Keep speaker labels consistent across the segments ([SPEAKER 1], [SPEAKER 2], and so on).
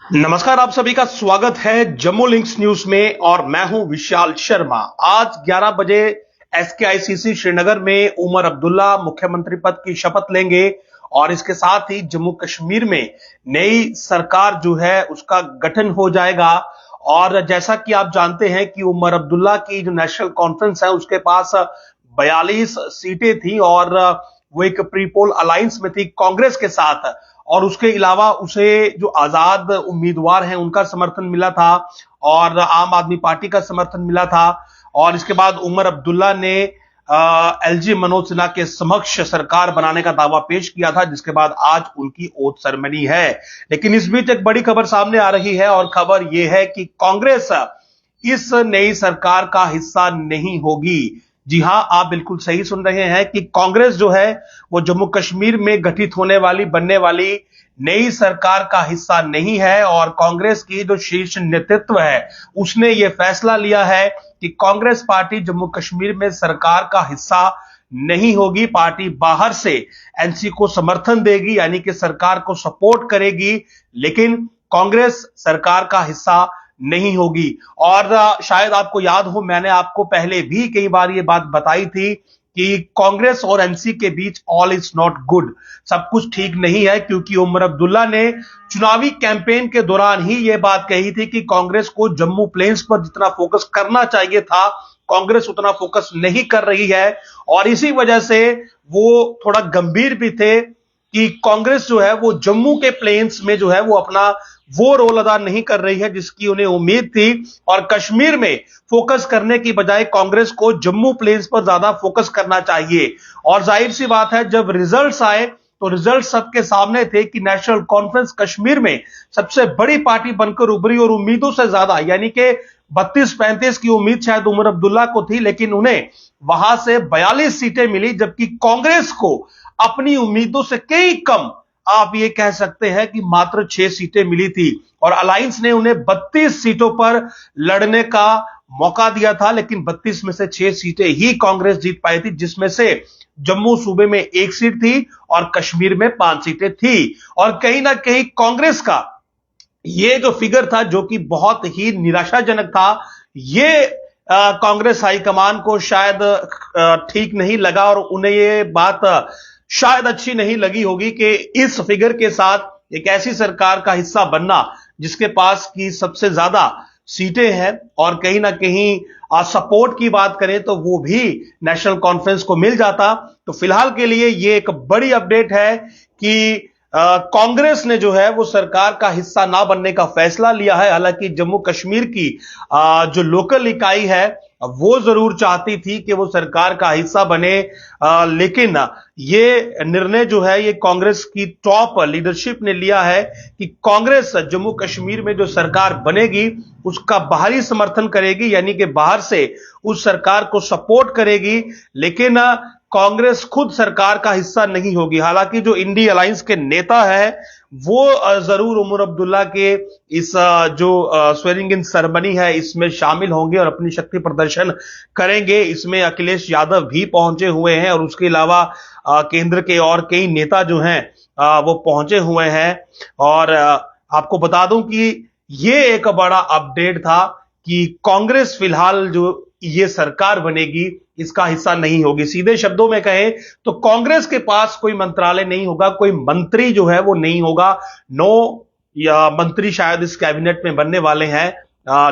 [SPEAKER 1] नमस्कार, आप सभी का स्वागत है जम्मू लिंक्स न्यूज में और मैं हूं विशाल शर्मा। आज 11 बजे एसकेआईसीसी श्रीनगर में उमर अब्दुल्ला मुख्यमंत्री पद की शपथ लेंगे और इसके साथ ही जम्मू कश्मीर में नई सरकार जो है उसका गठन हो जाएगा। और जैसा कि आप जानते हैं कि उमर अब्दुल्ला की जो नेशनल कॉन्फ्रेंस है उसके पास 42 सीटें थी और वो एक प्री पोल अलायंस में थी कांग्रेस के साथ। और उसके अलावा उसे जो आजाद उम्मीदवार हैं उनका समर्थन मिला था और आम आदमी पार्टी का समर्थन मिला था। और इसके बाद उमर अब्दुल्ला ने एलजी मनोज सिन्हा के समक्ष सरकार बनाने का दावा पेश किया था, जिसके बाद आज उनकी ओथ सेरेमनी है। लेकिन इस बीच एक बड़ी खबर सामने आ रही है और खबर यह है कि कांग्रेस इस नई सरकार का हिस्सा नहीं होगी। जी हां, आप बिल्कुल सही सुन रहे हैं कि कांग्रेस जो है वो जम्मू कश्मीर में गठित होने वाली बनने वाली नई सरकार का हिस्सा नहीं है। और कांग्रेस की जो शीर्ष नेतृत्व है उसने ये फैसला लिया है कि कांग्रेस पार्टी जम्मू कश्मीर में सरकार का हिस्सा नहीं होगी। पार्टी बाहर से एनसी को समर्थन देगी, यानी कि सरकार को सपोर्ट करेगी, लेकिन कांग्रेस सरकार का हिस्सा नहीं होगी। और शायद आपको याद हो, मैंने आपको पहले भी कई बार यह बात बताई थी कि कांग्रेस और एनसी के बीच ऑल इज नॉट गुड, सब कुछ ठीक नहीं है, क्योंकि उमर अब्दुल्ला ने चुनावी कैंपेन के दौरान ही यह बात कही थी कि कांग्रेस को जम्मू प्लेन्स पर जितना फोकस करना चाहिए था कांग्रेस उतना फोकस नहीं कर रही है। और इसी वजह से वो थोड़ा गंभीर भी थे कि कांग्रेस जो है वो जम्मू के प्लेन्स में जो है वो अपना वो रोल अदा नहीं कर रही है जिसकी उन्हें उम्मीद थी। और कश्मीर में फोकस करने की बजाय कांग्रेस को जम्मू प्लेन्स पर ज्यादा फोकस करना चाहिए। और जाहिर सी बात है, जब रिजल्ट्स आए तो रिजल्ट सबके सामने थे कि नेशनल कॉन्फ्रेंस कश्मीर में सबसे बड़ी पार्टी बनकर उभरी और उम्मीदों से ज्यादा, यानी कि 32-35 की उम्मीद शायद उमर अब्दुल्ला को थी, लेकिन उन्हें वहां से 42 सीटें मिली, जबकि कांग्रेस को अपनी उम्मीदों से कई कम, आप ये कह सकते हैं कि मात्र 6 सीटें मिली थी। और अलायंस ने उन्हें 32 सीटों पर लड़ने का मौका दिया था, लेकिन 32 में से 6 सीटें ही कांग्रेस जीत पाई थी, जिसमें से जम्मू सूबे में 1 सीट थी और कश्मीर में 5 सीटें थी। और कहीं ना कहीं कांग्रेस का ये जो फिगर था, जो कि बहुत ही निराशाजनक था, ये कांग्रेस हाईकमान को शायद ठीक नहीं लगा और उन्हें ये बात शायद अच्छी नहीं लगी होगी कि इस फिगर के साथ एक ऐसी सरकार का हिस्सा बनना जिसके पास की सबसे ज्यादा सीटें हैं। और कहीं ना कहीं सपोर्ट की बात करें तो वो भी नेशनल कॉन्फ्रेंस को मिल जाता। तो फिलहाल के लिए ये एक बड़ी अपडेट है कि कांग्रेस ने जो है वो सरकार का हिस्सा ना बनने का फैसला लिया है। हालांकि जम्मू कश्मीर की जो लोकल इकाई है वो जरूर चाहती थी कि वो सरकार का हिस्सा बने, लेकिन ये निर्णय जो है ये कांग्रेस की टॉप लीडरशिप ने लिया है कि कांग्रेस जम्मू कश्मीर में जो सरकार बनेगी उसका बाहरी समर्थन करेगी, यानी कि बाहर से उस सरकार को सपोर्ट करेगी, लेकिन कांग्रेस खुद सरकार का हिस्सा नहीं होगी। हालांकि जो इंडी अलायंस के नेता है वो जरूर उमर अब्दुल्ला के इस जो स्वेरिंग इन सेरेमनी है इसमें शामिल होंगे और अपनी शक्ति प्रदर्शन करेंगे। इसमें अखिलेश यादव भी पहुंचे हुए हैं और उसके अलावा केंद्र के और कई नेता जो हैं वो पहुंचे हुए हैं। और आपको बता दूं कि ये एक बड़ा अपडेट था कि कांग्रेस फिलहाल जो ये सरकार बनेगी इसका हिस्सा नहीं होगी। सीधे शब्दों में कहें तो कांग्रेस के पास कोई मंत्रालय नहीं होगा, कोई मंत्री जो है वो नहीं होगा। 9 या मंत्री शायद इस कैबिनेट में बनने वाले हैं,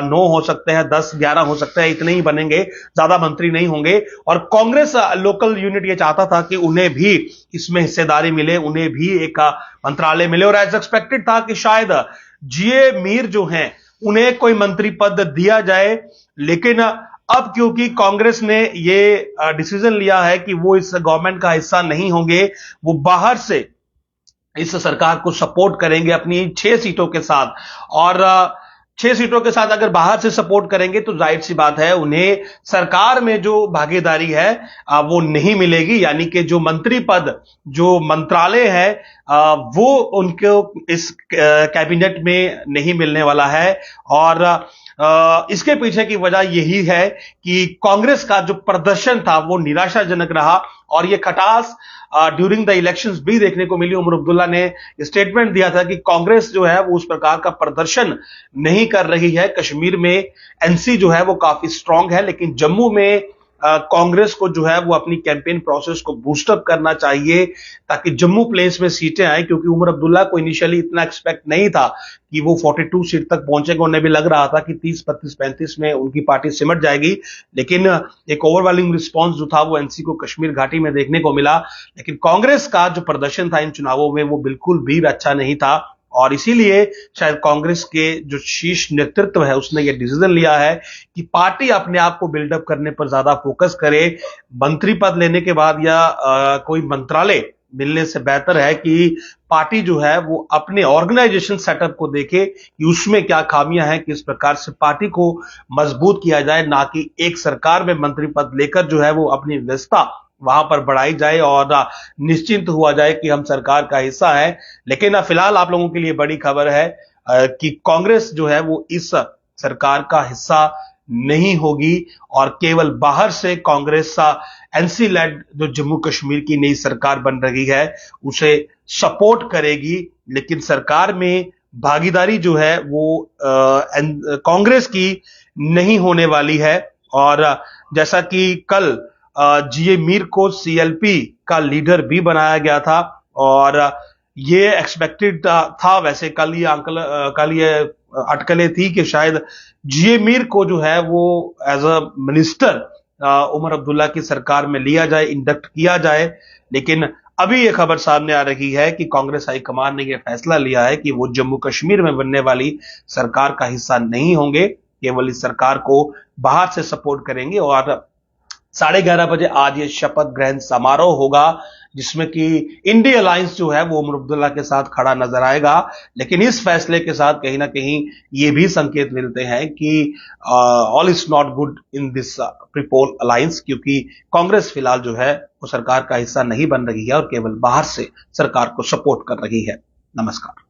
[SPEAKER 1] 9 हो सकते हैं, 10-11 हो सकते हैं, इतने ही बनेंगे, ज्यादा मंत्री नहीं होंगे। और कांग्रेस लोकल यूनिट ये चाहता था कि उन्हें भी इसमें हिस्सेदारी मिले, उन्हें भी एक मंत्रालय मिले। और एज एक्सपेक्टेड था कि शायद जीए मीर जो हैं उन्हें कोई मंत्री पद दिया जाए, लेकिन अब क्योंकि कांग्रेस ने ये डिसीजन लिया है कि वो इस गवर्नमेंट का हिस्सा नहीं होंगे, वो बाहर से इस सरकार को सपोर्ट करेंगे अपनी 6 सीटों के साथ। और 6 सीटों के साथ अगर बाहर से सपोर्ट करेंगे तो जाहिर सी बात है उन्हें सरकार में जो भागीदारी है वो नहीं मिलेगी, यानी कि जो मंत्री पद, जो मंत्रालय है वो उनको इस कैबिनेट में नहीं मिलने वाला है। और इसके पीछे की वजह यही है कि कांग्रेस का जो प्रदर्शन था वो निराशाजनक रहा और ये खटास ड्यूरिंग द इलेक्शंस भी देखने को मिली। उमर अब्दुल्ला ने स्टेटमेंट दिया था कि कांग्रेस जो है वो उस प्रकार का प्रदर्शन नहीं कर रही है। कश्मीर में एनसी जो है वो काफी स्ट्रांग है, लेकिन जम्मू में कांग्रेस को जो है वो अपनी कैंपेन प्रोसेस को बूस्टअप करना चाहिए ताकि जम्मू प्लेस में सीटें आए, क्योंकि उमर अब्दुल्ला को इनिशियली इतना एक्सपेक्ट नहीं था कि वो 42 सीट तक पहुंचेगा। उन्हें भी लग रहा था कि 30, 32, 35 में उनकी पार्टी सिमट जाएगी, लेकिन एक ओवरवेलमिंग रिस्पांस जो था वो एनसी को कश्मीर घाटी में देखने को मिला। लेकिन कांग्रेस का जो प्रदर्शन था इन चुनावों में वो बिल्कुल भी अच्छा नहीं था, और इसीलिए शायद कांग्रेस के जो शीर्ष नेतृत्व है उसने ये डिसीजन लिया है कि पार्टी अपने आप को बिल्डअप करने पर ज्यादा फोकस करे। मंत्री पद लेने के बाद या कोई मंत्रालय मिलने से बेहतर है कि पार्टी जो है वो अपने ऑर्गेनाइजेशन सेटअप को देखे कि उसमें क्या खामियां हैं, किस प्रकार से पार्टी को मजबूत किया जाए, ना कि एक सरकार में मंत्री पद लेकर जो है वो अपनी व्यवस्था वहां पर बढ़ाई जाए और निश्चिंत हुआ जाए कि हम सरकार का हिस्सा है। लेकिन फिलहाल आप लोगों के लिए बड़ी खबर है कि कांग्रेस जो है वो इस सरकार का हिस्सा नहीं होगी और केवल बाहर से कांग्रेस एनसी लेड जो जम्मू कश्मीर की नई सरकार बन रही है उसे सपोर्ट करेगी, लेकिन सरकार में भागीदारी जो है वो कांग्रेस की नहीं होने वाली है। और जैसा कि कल जीए मीर को सीएलपी का लीडर भी बनाया गया था और ये एक्सपेक्टेड था, वैसे कल ये अटकलें थी कि शायद जीए मीर को जो है वो as a minister Omar Abdullah की सरकार में लिया जाए, इंडक्ट किया जाए। लेकिन अभी ये खबर सामने आ रही है कि कांग्रेस हाईकमान ने यह फैसला लिया है कि वो जम्मू कश्मीर में बनने वाली सरकार का हिस्सा नहीं होंगे, केवल इस सरकार को बाहर से सपोर्ट करेंगे। और 11:30 बजे आज ये शपथ ग्रहण समारोह होगा जिसमें कि इंडिया अलायंस जो है वो उमर अब्दुल्ला के साथ खड़ा नजर आएगा। लेकिन इस फैसले के साथ कहीं ना कहीं ये भी संकेत मिलते हैं कि all is not good in this people alliance, क्योंकि कांग्रेस फिलहाल जो है वो सरकार का हिस्सा नहीं बन रही है और केवल बाहर से सरकार को सपोर्ट कर रही है। नमस्कार।